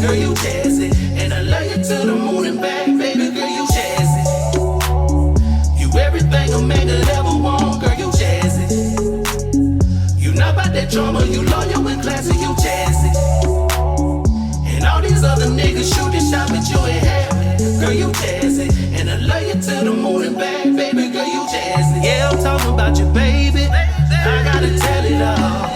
girl, you jazzy. And I love you to the moon and back, baby, girl, you jazzy. You everything a man could ever want, girl, you jazzy. You not about that drama, you loyal and classy, you jazzy. And all these other niggas shooting shot, but you ain't happy, girl, you jazzy. And I love you to the moon and back, baby, girl, you jazzy. Yeah, I'm talking about you, baby. I gotta tell it all.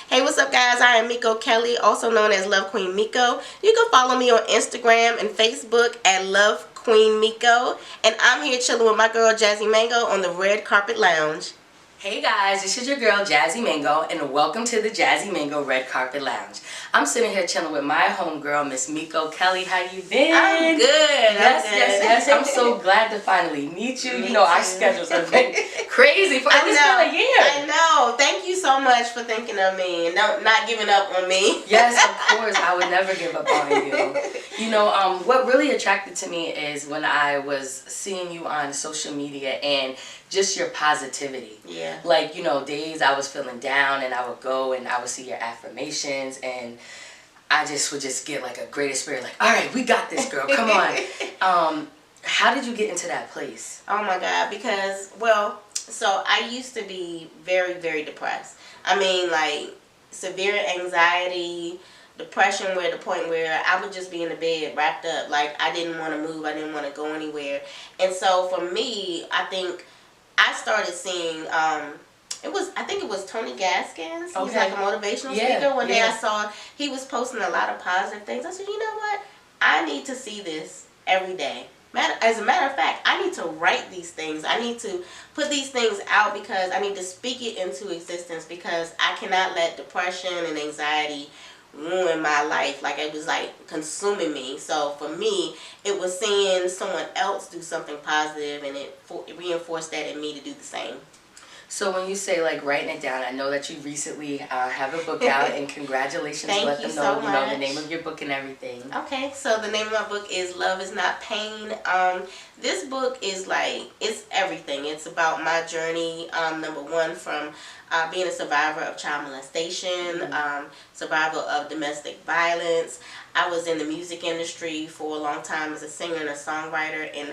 Hey, what's up, guys? I am Meko Kelly, also known as Love Queen Meko. You can follow me on Instagram and Facebook at Love Queen Meko. And I'm here chilling with my girl Jaszy Mango on the Red Carpet Lounge. Hey guys, this is your girl Jaszy Mango, and welcome to the Jaszy Mango Red Carpet Lounge. I'm sitting here chilling with my homegirl, Miss Meko Kelly. How you been? I'm good. Yes. I'm so glad to finally meet you. You know, our schedules have been crazy for it's been a year. I know. Thank you so much for thinking of me and not giving up on me. Yes, of course. I would never give up on you. You know, what really attracted to me is when I was seeing you on social media and just your positivity. Yeah. Like, you know, days I was feeling down and I would go and I would see your affirmations and I just would just get like a greater spirit, like, all right, we got this, girl, come on. How did you get into that place? Oh my God, because, well, so I used to be very, very depressed. I mean, like, severe anxiety, depression, where the point where I would just be in the bed wrapped up, like I didn't want to move, I didn't want to go anywhere. And so for me, I think I started seeing, I think it was Tony Gaskins. He's like a motivational speaker. One day I saw he was posting a lot of positive things. I said, you know what? I need to see this every day. As a matter of fact, I need to write these things. I need to put these things out because I need to speak it into existence, because I cannot let depression and anxiety ruin my life. Like, it was like consuming me. So for me, it was seeing someone else do something positive, and it reinforced that in me to do the same. So when you say like writing it down, I know that you recently have a book out, and congratulations. Let them know, you know, the name of your book and everything. Okay, so the name of my book is Love Is Not Pain. This book is like, it's everything. It's about my journey, number one, from being a survivor of child molestation, survivor of domestic violence. I was in the music industry for a long time as a singer and a songwriter, and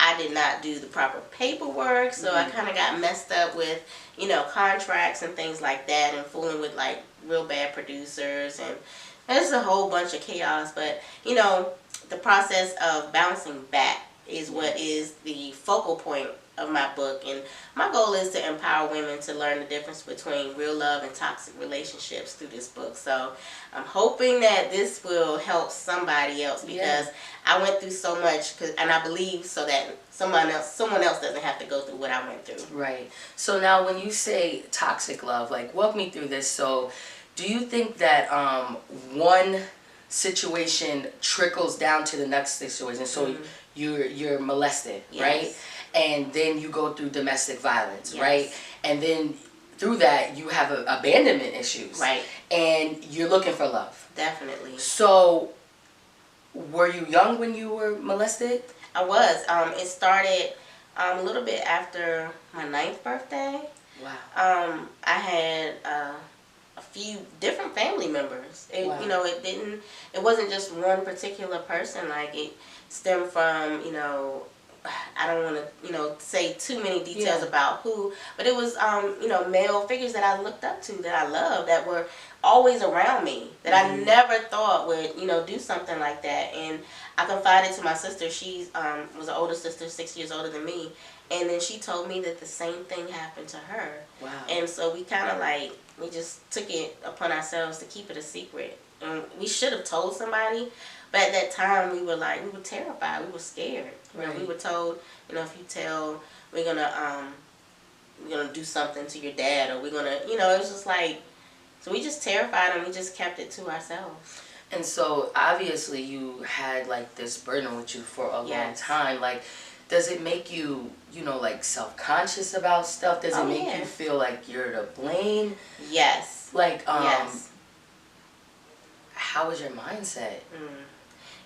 I did not do the proper paperwork, so I kind of got messed up with, you know, contracts and things like that, and fooling with like real bad producers, and there's a whole bunch of chaos. But you know, the process of bouncing back is what is the focal point of my book, and my goal is to empower women to learn the difference between real love and toxic relationships through this book. So I'm hoping that this will help somebody else, because I went through so much, and I believe so that someone else doesn't have to go through what I went through. Right. So now when you say toxic love, like, walk me through this. So do you think that one situation trickles down to the next situation? So you're molested, right? And then you go through domestic violence, right? And then through that you have abandonment issues, right? And you're looking for love. Definitely. So were you young when you were molested? I was. It started a little bit after my 9th birthday. Wow. I had a few different family members. You know, it wasn't just one particular person. Like, it stemmed from, you know, I don't want to, you know, say too many details about who, but it was, you know, male figures that I looked up to, that I loved, that were always around me, that I never thought would, you know, do something like that. And I confided to my sister. She was an older sister, 6 years older than me, and then she told me that the same thing happened to her. Wow. And so we kind of like, we just took it upon ourselves to keep it a secret. And we should have told somebody, but at that time we were terrified, we were scared. Right. You know, we were told, you know, if you tell, we're gonna do something to your dad, or we're gonna, you know, it was just like, so we just terrified, and we just kept it to ourselves. And so obviously you had like this burden with you for a long time. Like, does it make you, you know, like self-conscious about stuff? Does it make you feel like you're to blame? Yes. Like, how was your mindset?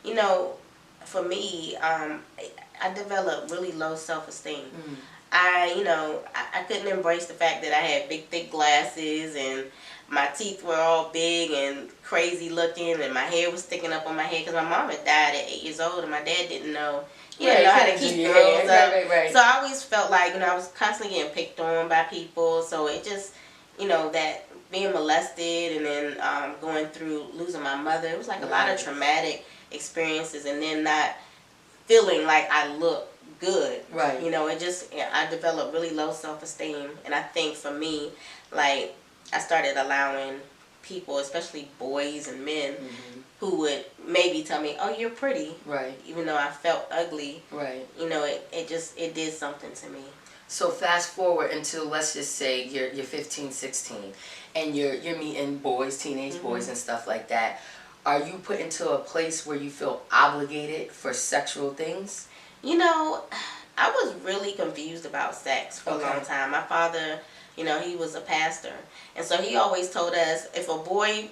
You know, for me, I developed really low self-esteem. I couldn't embrace the fact that I had big, thick glasses and my teeth were all big and crazy looking, and my hair was sticking up on my head because my mom had died at 8 years old, and my dad didn't know. He didn't know how to keep girls up. Right. So I always felt like, I was constantly getting picked on by people. So it just, that being molested and then going through losing my mother, it was like a lot of traumatic experiences, and then not feeling like I look good. Right. I developed really low self-esteem, and I think for me, like, I started allowing people, especially boys and men, who would maybe tell me, "Oh, you're pretty," right, even though I felt ugly. Right. It did something to me. So fast forward until, let's just say you're 15, 16, and you're meeting boys, teenage boys and stuff like that. Are you put into a place where you feel obligated for sexual things? I was really confused about sex for a long time. My father, he was a pastor. And so he always told us, if a boy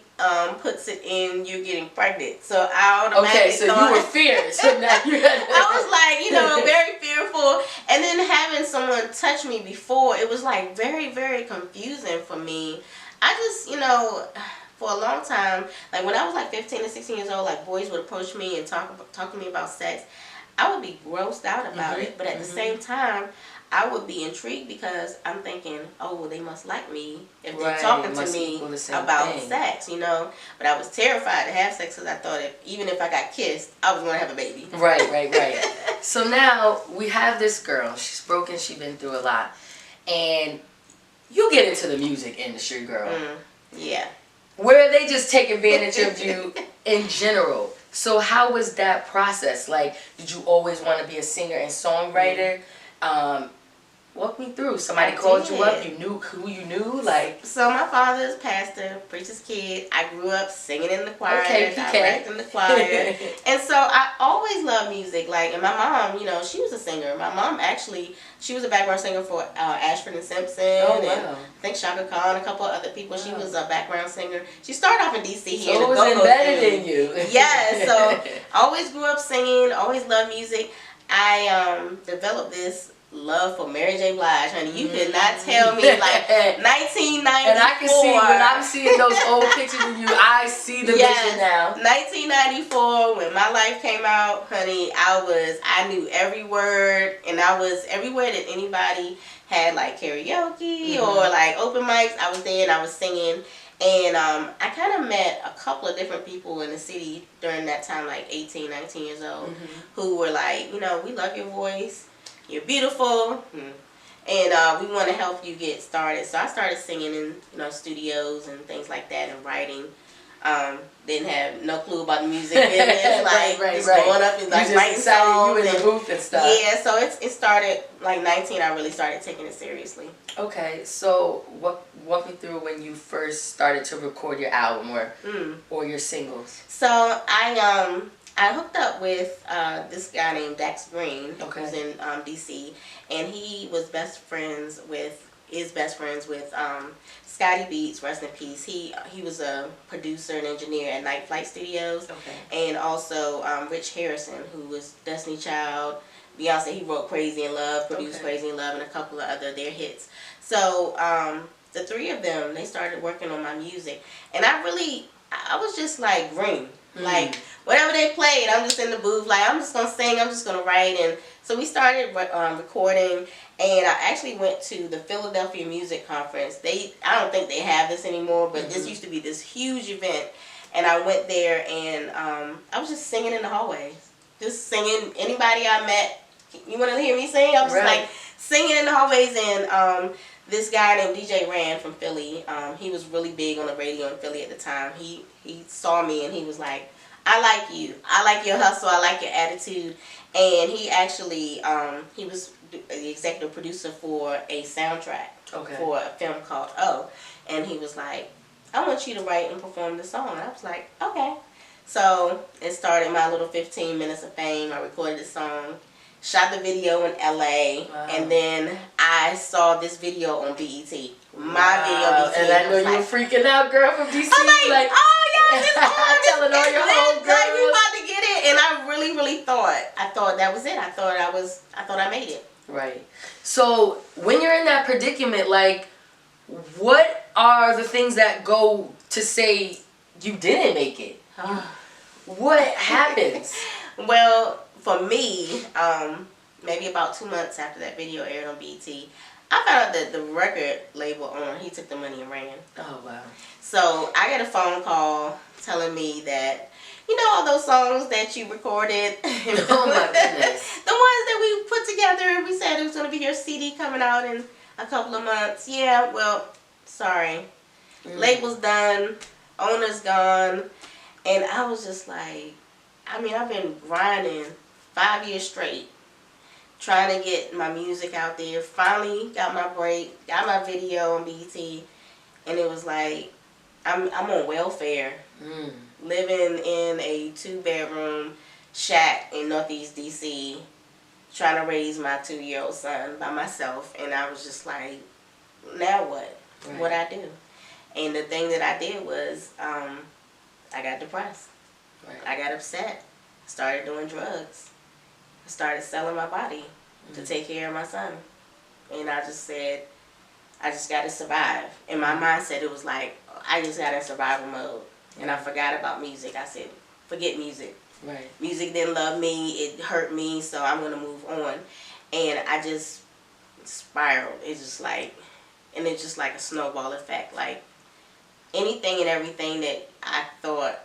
puts it in, you're getting pregnant. So I automatically thought, you were fierce. So now you had I was like, very fearful. And then having someone touch me before, it was like very, very confusing for me. I just, for a long time, like when I was like 15 and 16 years old, like boys would approach me and talk to me about sex. I would be grossed out about it, but at the same time, I would be intrigued because I'm thinking, oh, well, they must like me if they're talking to me about sex, But I was terrified to have sex because I thought even if I got kissed, I was going to have a baby. Right. So now we have this girl. She's broken. She's been through a lot. And you get into the music industry, girl. Yeah. Where they just take advantage of you in general. So how was that process? Like, did you always want to be a singer and songwriter? Walk me through. Somebody called you up. You knew who you knew. Like, so my father's pastor, preacher's kid. I grew up singing in the choir, directing the choir, and so I always loved music. Like, and my mom, she was a singer. My mom actually, she was a background singer for Ashford and Simpson. Oh, wow. And I think Shaka Khan, a couple of other people. Wow. She was a background singer. She started off in DC here. So it was embedded in you. Yeah. So I always grew up singing. Always loved music. I developed this love for Mary J. Blige, honey. You could not tell me, like, 1994. And I can see, when I'm seeing those old pictures of you, I see the vision now. 1994, when my life came out, honey, I knew every word, and I was everywhere that anybody had, like, karaoke or, like, open mics. I was there, and I was singing. And I kind of met a couple of different people in the city during that time, like 18, 19 years old, who were like, we love your voice. You're beautiful, and we want to help you get started. So I started singing in studios and things like that, and writing. Didn't have no clue about the music business, like just going up and like writing songs. You in the booth and stuff. Yeah, so it started like 19. I really started taking it seriously. Okay, so walk me through when you first started to record your album or your singles. So I hooked up with this guy named Dax Green, who's in DC, and he was best friends with Scotty Beats, rest in peace. He was a producer and engineer at Night Flight Studios, and also Rich Harrison, who was Destiny Child, Beyonce. He wrote Crazy in Love, produced Crazy in Love, and a couple of their hits. So the three of them, they started working on my music, and I was just like green. Like, whatever they played, I'm just in the booth, like, I'm just going to sing, I'm just going to write. And so we started recording, and I actually went to the Philadelphia Music Conference. I don't think they have this anymore, but this used to be this huge event. And I went there, and I was just singing in the hallway. Just singing. Anybody I met, you want to hear me sing? I was just like singing in the hallways, and this guy named DJ Rand from Philly, he was really big on the radio in Philly at the time. He saw me and he was like, I like you. I like your hustle. I like your attitude. And he actually, he was the executive producer for a soundtrack for a film called O. And he was like, I want you to write and perform the song. And I was like, okay. So it started my little 15 minutes of fame. I recorded the song. Shot the video in LA, and then I saw this video on BET. My video on BET. And I know you were freaking out, girl, from DC. I'm like, oh yeah, it's on. Telling all your homegirls. Like, we about to get it, and I really thought that was it. I thought I made it. Right. So when you're in that predicament, like, what are the things that go to say you didn't make it? What happens? Well, for me, maybe about 2 months after that video aired on BT, I found out that the record label owner, he took the money and ran. Oh, wow. So I got a phone call telling me that, you know, all those songs that you recorded. Oh my goodness. The ones that we put together, we said it was going to be your CD coming out in a couple of months. Yeah, well, sorry. Label's done, owner's gone. And I was just like, I mean, I've been grinding 5 years straight, trying to get my music out there. Finally got my break, got my video on BT, and it was like, I'm on welfare, living in a 2-bedroom shack in Northeast DC, trying to raise my 2-year-old son by myself. And I was just like, now what? Right. What I do? And the thing that I did was, I got depressed. Right. I got upset. Started doing drugs. I started selling my body to take care of my son. And I just said, I just got to survive. In my mindset, it was like, I just got in survival mode. And I forgot about music. I said, forget music. Right. Music didn't love me. It hurt me, so I'm going to move on. And I just spiraled. It's just like, and it's just like a snowball effect. Like, anything and everything that I thought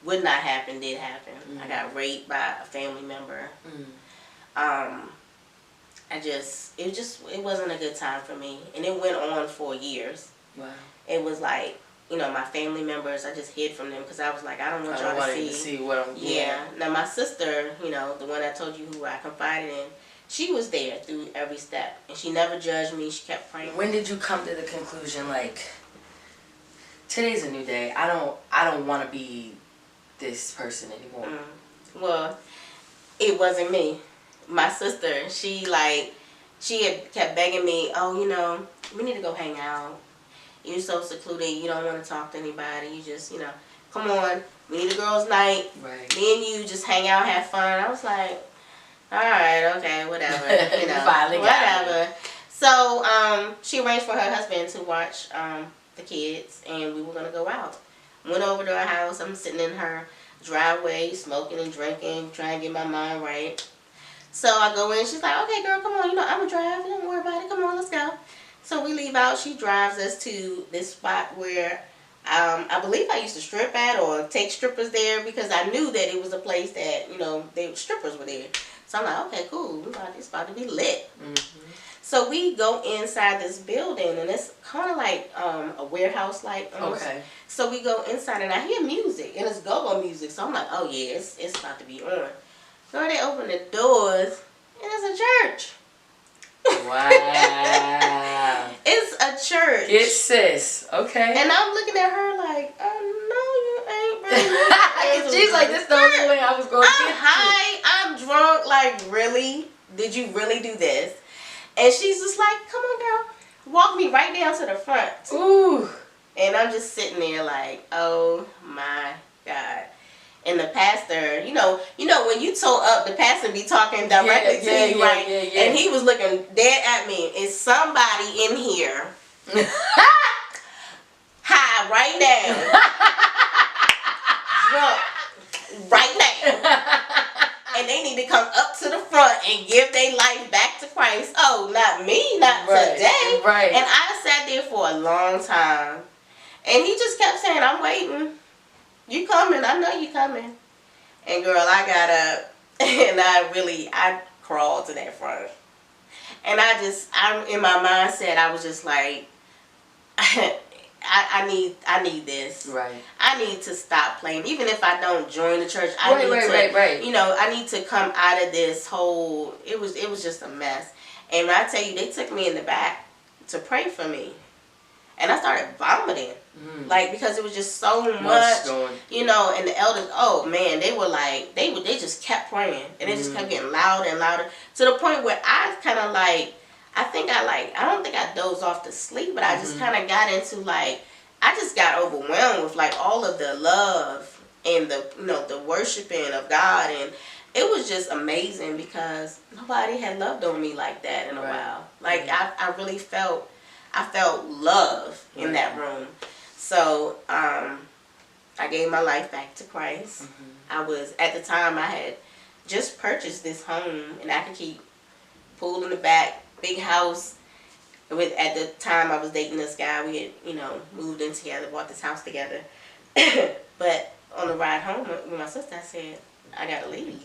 would not happen did happen. I got raped by a family member. It wasn't a good time for me. And it went on for years. Wow. It was like, you know, my family members, I just hid from them because I was like, I don't want y'all to see what I'm doing. Yeah. Now, my sister, you know, the one I told you who I confided in, she was there through every step. And she never judged me. She kept praying. When did you come to the conclusion, like, today's a new day. I don't want to be this person anymore. Well, it wasn't me. My sister, she had kept begging me, oh, you know, we need to go hang out. You're so secluded. You don't want to talk to anybody. You just, you know, come on. We need a girls' night. Right. Me and you just hang out, have fun. I was like, all right, okay, whatever. You know, Finally got whatever. So she arranged for her husband to watch the kids, and we were going to go out. Went over to her house. I'm sitting in her driveway, smoking and drinking, trying to get my mind right. So I go in. She's like, okay, girl, come on. You know, I'm going to drive. Don't worry about it. Come on, let's go. So we leave out. She drives us to this spot where I believe I used to strip at or take strippers there because I knew that it was a place that, you know, strippers were there. So I'm like, okay, cool. It's about to be lit. So we go inside this building, and it's kind of like a warehouse-like. Okay. So we go inside, and I hear music, and it's go-go music. So I'm like, oh, yeah, it's about to be on. So they open the doors, and it's a church. Wow. It's a church. It's sis. Okay. And I'm looking at her like, oh, no, you ain't bringing me. She's like, this is the only way I was going to I'm get high. I'm drunk. Like, really? Did you really do this? And she's just like, come on, girl. Walk me right down to the front. Ooh. And I'm just sitting there like, oh, my God. And the pastor, you know, when you toe up, the pastor be talking directly to you, right? Yeah. And he was looking dead at me. Is somebody in here high right now? Drunk right now. And they need to come up to the front and give their life back to Christ. Oh, not me, not today. Right. And I sat there for a long time. And he just kept saying, I'm waiting. You coming. I know you coming. And girl, I got up and I crawled to that front. And I'm in my mindset, I was just like, I need this. Right. I need to stop playing. Even if I don't join the church, I need to come out of this whole, it was just a mess. And when I tell you, they took me in the back to pray for me. And I started vomiting. Like, because it was just so much, you know, and the elders, oh man, they were like, they just kept praying. And it just kept getting louder and louder to the point where I kind of like, I don't think I dozed off to sleep, but I just kind of got into like, I just got overwhelmed with like all of the love and the, you know, the worshiping of God. And it was just amazing because nobody had loved on me like that in a while. Like I really felt love in that room. So I gave my life back to Christ. I was, at the time, I had just purchased this home in Akaki, pool in the back, big house. At the time I was dating this guy, we had, moved in together, bought this house together. But on the ride home with my sister, I said, I gotta leave.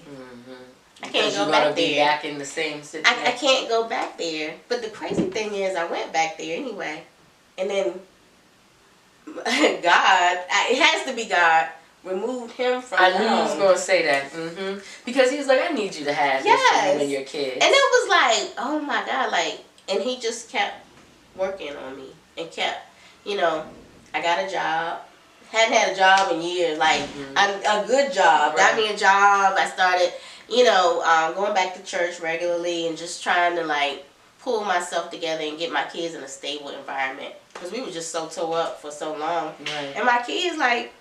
I can't go back there. Be back in the same situation. I can't go back there. But the crazy thing is, I went back there anyway. And then God, it has to be God, removed him from I knew you was going to say that. Because he was like, I need you to have this for you and your kids. And it was like, oh my God, like, and he just kept working on me and kept, I got a job. Hadn't had a job in years, like a good job. Got me a job. I started, going back to church regularly and just trying to like pull myself together and get my kids in a stable environment, because we were just so tore up for so long. And my kids, like,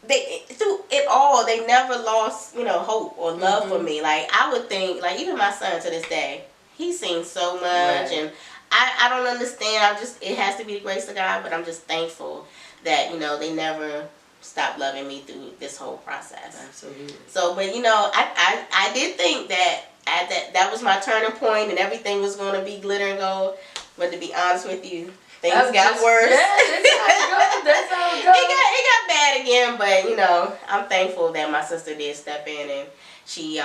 they, through it all, they never lost, hope or love for me. Like, I would think, like, even my son to this day, he's seen so much, and I don't understand. It has to be the grace of God, but I'm just thankful that, they never stopped loving me through this whole process. Absolutely. So, but, I did think that that was my turning point and everything was going to be glitter and gold. But to be honest with you, things got worse. Yeah, that's how it goes. It got bad again, but, I'm thankful that my sister did step in and she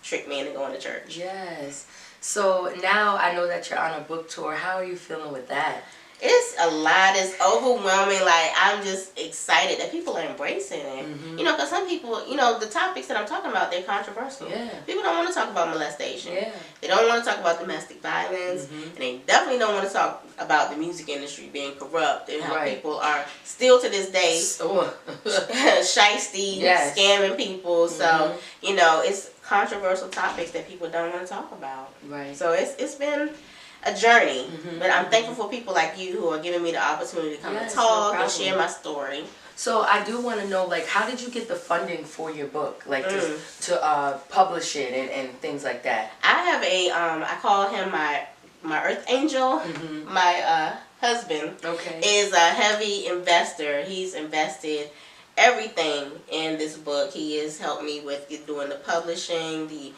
tricked me into going to church. Yes. So now I know that you're on a book tour. How are you feeling with that? It's a lot. It's overwhelming. Like, I'm just excited that people are embracing it. Because some people, the topics that I'm talking about, they're controversial. People don't want to talk about molestation. They don't want to talk about domestic violence. And they definitely don't want to talk about the music industry being corrupt and how people are still to this day shiesty, scamming people. So, it's controversial topics that people don't want to talk about. So it's been a journey, but I'm thankful for people like you who are giving me the opportunity to come and talk and share my story. So I do want to know, like, how did you get the funding for your book, like to publish it and things like that? I have I call him my earth angel. My husband is a heavy investor. He's invested everything in this book. He has helped me with doing the publishing, the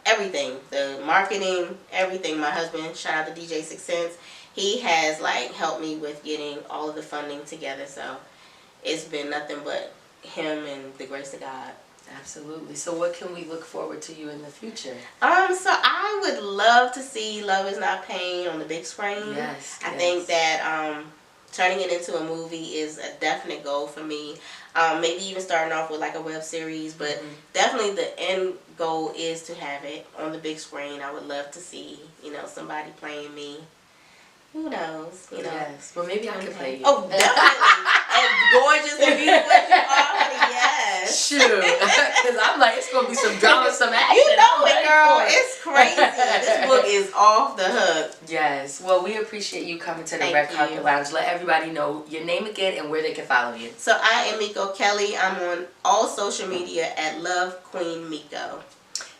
everything, the marketing, everything. My husband, shout out to DJ 6 Cents, he has like helped me with getting all of the funding together. So it's been nothing but him and the grace of God. Absolutely. So what can we look forward to you in the future? So I would love to see Love Is Not Pain on the big screen. I think that turning it into a movie is a definite goal for me. Maybe even starting off with like a web series, but definitely the end goal is to have it on the big screen. I would love to see, somebody playing me. Who knows, Yes. Well, maybe I could play you. Oh, definitely. As gorgeous and beautiful as you are, yes. Shoot. Because I'm like, it's going to be some drama, some action. You know it, girl. It's crazy. This book is off the hook. Yes. Well, we appreciate you coming to the Red Carpet Lounge. Let everybody know your name again and where they can follow you. So I am Meko Kelly. I'm on all social media at Love Queen Meko.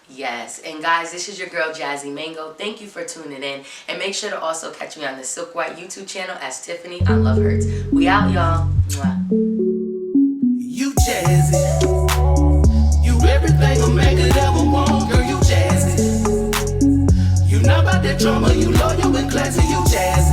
Yes, and guys, this is your girl Jaszy Mango. Thank you for tuning in, and make sure to also catch me on the Silk White YouTube channel as Tiffany on Love Hurts. We out, y'all. Mwah. You jazzy, you everything a man could ever want, girl. You jazzy, you not about that drama, you